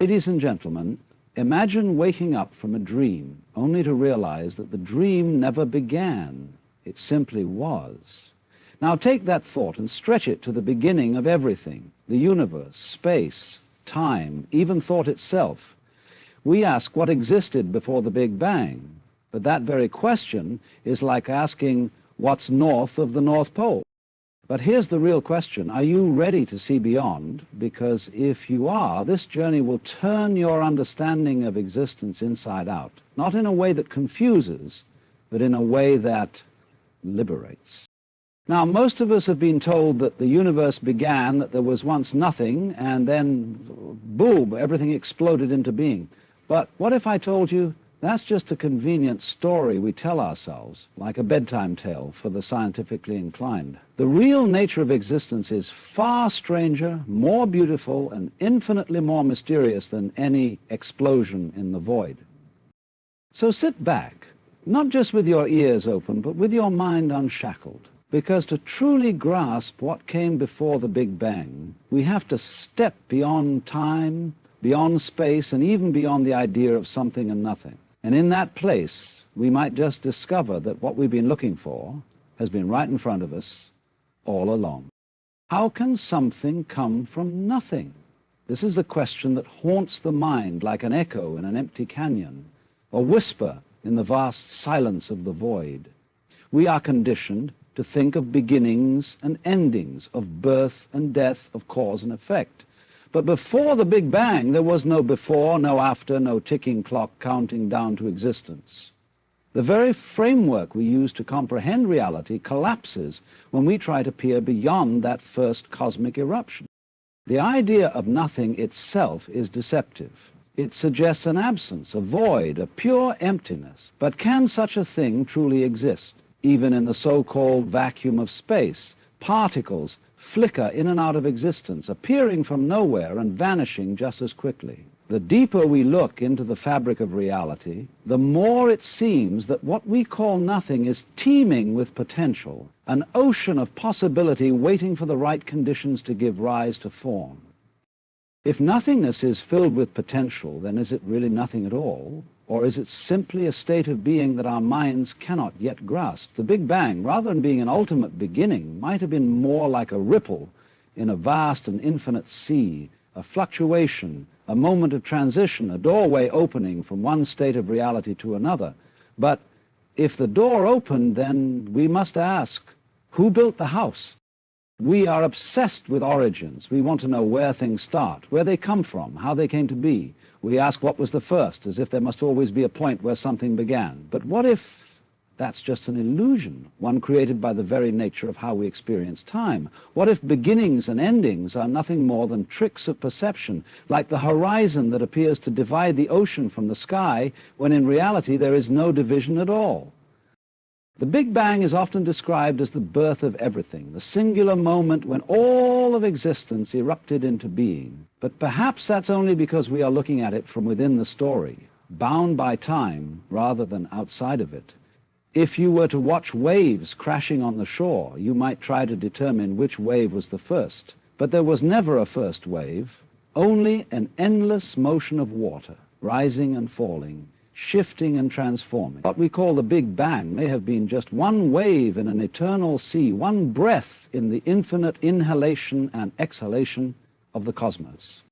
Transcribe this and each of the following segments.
Ladies and gentlemen, imagine waking up from a dream only to realize that the dream never began. It simply was. Now take that thought and stretch it to the beginning of everything, the universe, space, time, even thought itself. We ask what existed before the Big Bang, but that very question is like asking what's north of the North Pole. But here's the real question. Are you ready to see beyond? Because if you are, this journey will turn your understanding of existence inside out, not in a way that confuses, but in a way that liberates. Now, most of us have been told that the universe began, that there was once nothing, and then, boom, everything exploded into being. But what if I told you that's just a convenient story we tell ourselves, like a bedtime tale for the scientifically inclined? The real nature of existence is far stranger, more beautiful, and infinitely more mysterious than any explosion in the void. So sit back, not just with your ears open, but with your mind unshackled. Because to truly grasp what came before the Big Bang, we have to step beyond time, beyond space, and even beyond the idea of something and nothing. And in that place, we might just discover that what we've been looking for has been right in front of us all along. How can something come from nothing? This is a question that haunts the mind like an echo in an empty canyon, a whisper in the vast silence of the void. We are conditioned to think of beginnings and endings, of birth and death, of cause and effect. But before the Big Bang, there was no before, no after, no ticking clock counting down to existence. The very framework we use to comprehend reality collapses when we try to peer beyond that first cosmic eruption. The idea of nothing itself is deceptive. It suggests an absence, a void, a pure emptiness. But can such a thing truly exist? Even in the so-called vacuum of space, particles flicker in and out of existence, appearing from nowhere and vanishing just as quickly. The deeper we look into the fabric of reality, the more it seems that what we call nothing is teeming with potential, an ocean of possibility waiting for the right conditions to give rise to form. If nothingness is filled with potential, then is it really nothing at all? Or is it simply a state of being that our minds cannot yet grasp? The Big Bang, rather than being an ultimate beginning, might have been more like a ripple in a vast and infinite sea, a fluctuation, a moment of transition, a doorway opening from one state of reality to another. But if the door opened, then we must ask, who built the house? We are obsessed with origins. We want to know where things start, where they come from, how they came to be. We ask what was the first, as if there must always be a point where something began. But what if that's just an illusion, one created by the very nature of how we experience time? What if beginnings and endings are nothing more than tricks of perception, like the horizon that appears to divide the ocean from the sky, when in reality there is no division at all? The Big Bang is often described as the birth of everything, the singular moment when all of existence erupted into being. But perhaps that's only because we are looking at it from within the story, bound by time rather than outside of it. If you were to watch waves crashing on the shore, you might try to determine which wave was the first. But there was never a first wave, only an endless motion of water, rising and falling, shifting and transforming. What we call the Big Bang may have been just one wave in an eternal sea, one breath in the infinite inhalation and exhalation of the cosmos.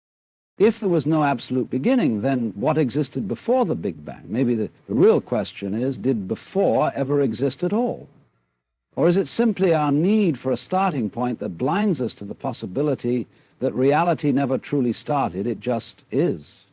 If there was no absolute beginning, then what existed before the Big Bang? Maybe the real question is, did before ever exist at all? Or is it simply our need for a starting point that blinds us to the possibility that reality never truly started, it just is?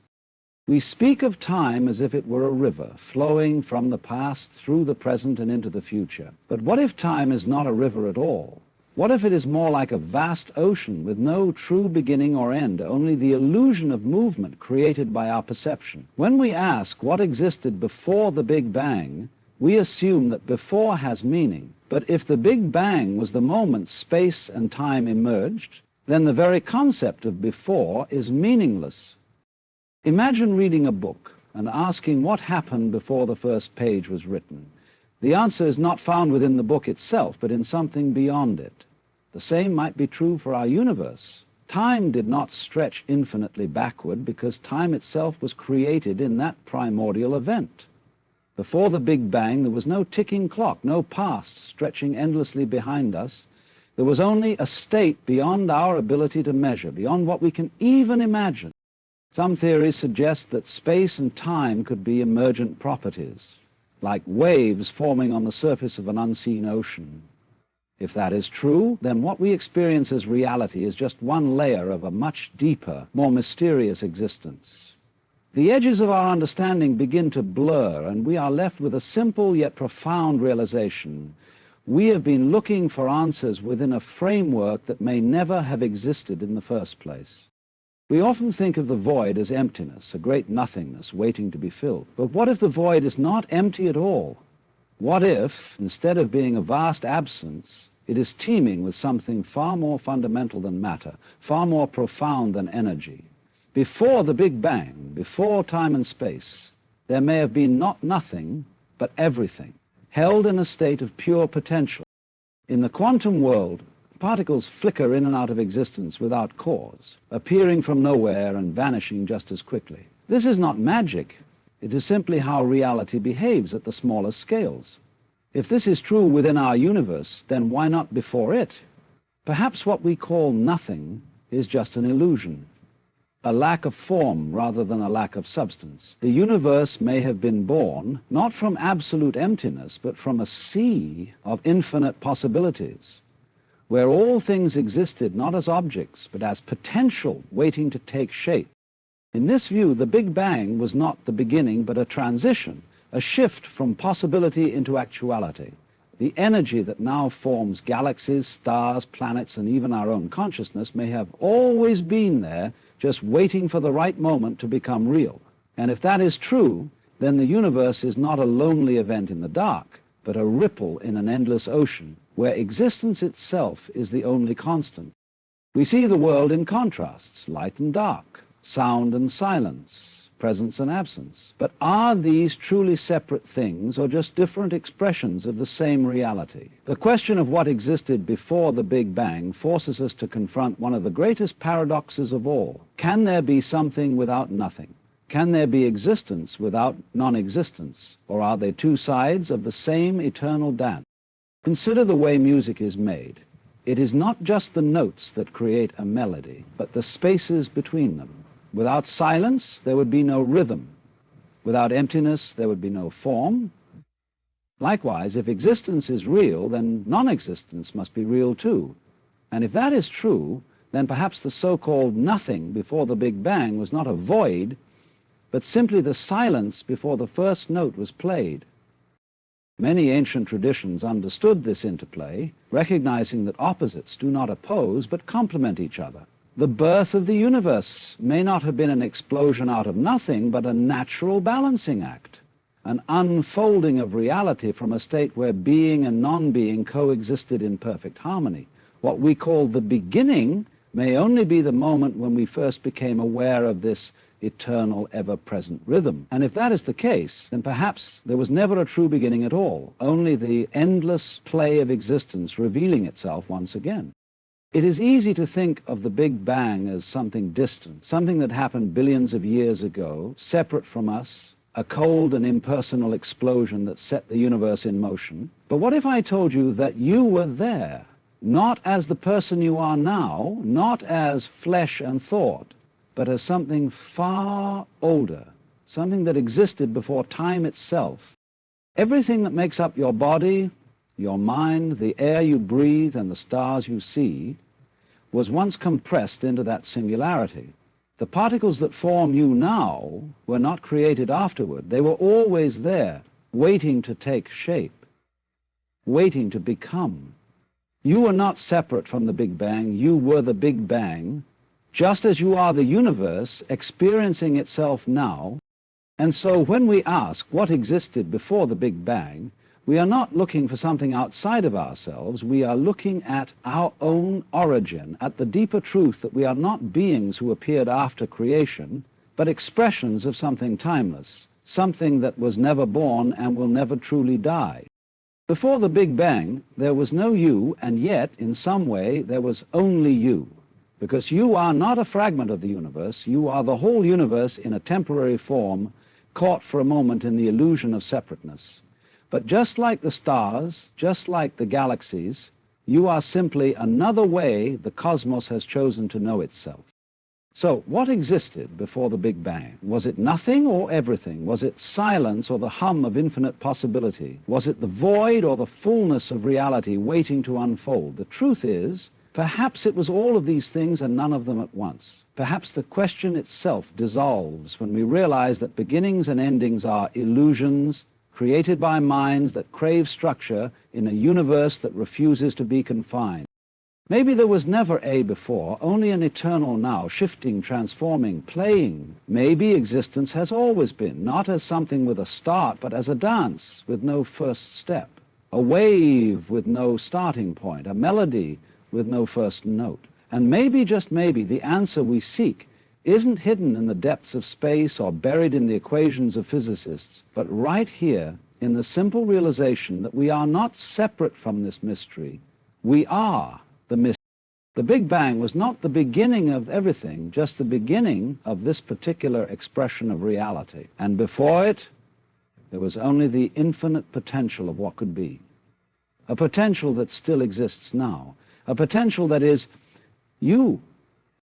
We speak of time as if it were a river flowing from the past through the present and into the future. But what if time is not a river at all? What if it is more like a vast ocean with no true beginning or end, only the illusion of movement created by our perception? When we ask what existed before the Big Bang, we assume that before has meaning. But if the Big Bang was the moment space and time emerged, then the very concept of before is meaningless. Imagine reading a book and asking what happened before the first page was written. The answer is not found within the book itself, but in something beyond it. The same might be true for our universe. Time did not stretch infinitely backward because time itself was created in that primordial event. Before the Big Bang, there was no ticking clock, no past stretching endlessly behind us. There was only a state beyond our ability to measure, beyond what we can even imagine. Some theories suggest that space and time could be emergent properties, like waves forming on the surface of an unseen ocean. If that is true, then what we experience as reality is just one layer of a much deeper, more mysterious existence. The edges of our understanding begin to blur, and we are left with a simple yet profound realization. We have been looking for answers within a framework that may never have existed in the first place. We often think of the void as emptiness, a great nothingness waiting to be filled. But what if the void is not empty at all? What if, instead of being a vast absence, it is teeming with something far more fundamental than matter, far more profound than energy? Before the Big Bang, before time and space, there may have been not nothing, but everything, held in a state of pure potential. In the quantum world, particles flicker in and out of existence without cause, appearing from nowhere and vanishing just as quickly. This is not magic. It is simply how reality behaves at the smallest scales. If this is true within our universe, then why not before it? Perhaps what we call nothing is just an illusion, a lack of form rather than a lack of substance. The universe may have been born not from absolute emptiness, but from a sea of infinite possibilities, where all things existed not as objects, but as potential waiting to take shape. In this view, the Big Bang was not the beginning, but a transition, a shift from possibility into actuality. The energy that now forms galaxies, stars, planets, and even our own consciousness may have always been there, just waiting for the right moment to become real. And if that is true, then the universe is not a lonely event in the dark, but a ripple in an endless ocean, where existence itself is the only constant. We see the world in contrasts, light and dark, sound and silence, presence and absence. But are these truly separate things, or just different expressions of the same reality? The question of what existed before the Big Bang forces us to confront one of the greatest paradoxes of all. Can there be something without nothing? Can there be existence without non-existence? Or are they two sides of the same eternal dance? Consider the way music is made. It is not just the notes that create a melody, but the spaces between them. Without silence, there would be no rhythm. Without emptiness, there would be no form. Likewise, if existence is real, then non-existence must be real too. And if that is true, then perhaps the so-called nothing before the Big Bang was not a void, but simply the silence before the first note was played. Many ancient traditions understood this interplay, recognizing that opposites do not oppose, but complement each other. The birth of the universe may not have been an explosion out of nothing, but a natural balancing act, an unfolding of reality from a state where being and non-being coexisted in perfect harmony. What we call the beginning may only be the moment when we first became aware of this eternal, ever-present rhythm. And if that is the case, then perhaps there was never a true beginning at all, only the endless play of existence revealing itself once again. It is easy to think of the Big Bang as something distant, something that happened billions of years ago, separate from us, a cold and impersonal explosion that set the universe in motion. But what if I told you that you were there, not as the person you are now, not as flesh and thought, but as something far older, something that existed before time itself? Everything that makes up your body, your mind, the air you breathe, and the stars you see was once compressed into that singularity. The particles that form you now were not created afterward. They were always there, waiting to take shape, waiting to become. You were not separate from the Big Bang. You were the Big Bang, just as you are the universe experiencing itself now. And so when we ask what existed before the Big Bang, we are not looking for something outside of ourselves. We are looking at our own origin, at the deeper truth that we are not beings who appeared after creation, but expressions of something timeless, something that was never born and will never truly die. Before the Big Bang, there was no you, and yet, in some way, there was only you. because you are not a fragment of the universe. You are the whole universe in a temporary form, caught for a moment in the illusion of separateness. But just like the stars, just like the galaxies, you are simply another way the cosmos has chosen to know itself. So what existed before the Big Bang? Was it nothing or everything? Was it silence or the hum of infinite possibility? Was it the void or the fullness of reality waiting to unfold? The truth is, perhaps it was all of these things and none of them at once. Perhaps the question itself dissolves when we realize that beginnings and endings are illusions created by minds that crave structure in a universe that refuses to be confined. Maybe there was never A before, only an eternal now, shifting, transforming, playing. Maybe existence has always been, not as something with a start, but as a dance with no first step, a wave with no starting point, a melody with no first note. And maybe, just maybe, the answer we seek isn't hidden in the depths of space or buried in the equations of physicists, but right here in the simple realization that we are not separate from this mystery. We are the mystery. The Big Bang was not the beginning of everything, just the beginning of this particular expression of reality. And before it, there was only the infinite potential of what could be. A potential that still exists now. A potential that is you